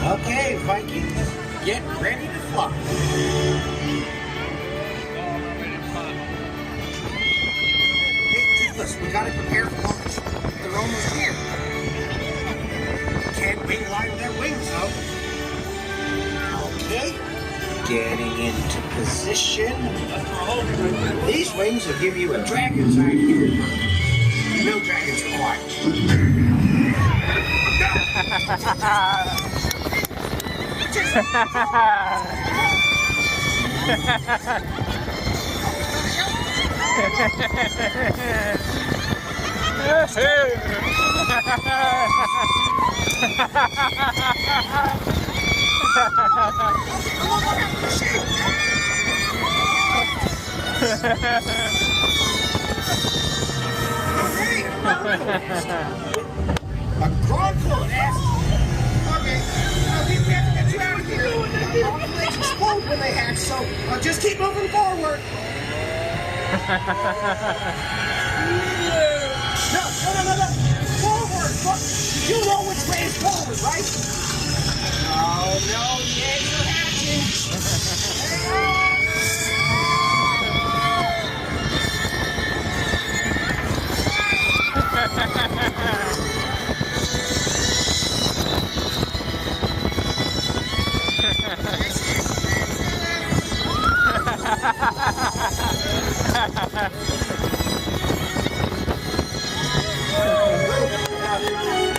Okay, Vikings, get ready to fly. Hey, Toothless, we gotta prepare for launch. They're almost here. Can't wing line with their wings, though. Okay, getting into position. These wings will give you a dragon's eye view. No dragons required. A Gronko asked. Okay, we have to get you out of here. All the legs explode when they hatch, so just keep moving forward. No. Forward. Look, you know which way is forward, right? Oh no, the eggs are hatching.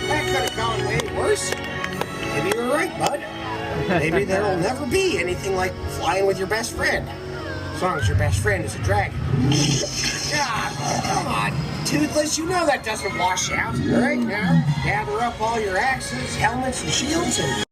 That could have gone way worse. Maybe you're right, bud. Maybe there will never be anything like flying with your best friend. As long as your best friend is a dragon. God, come on. Toothless, you know that doesn't wash out. All right, now, gather up all your axes, helmets, and shields, and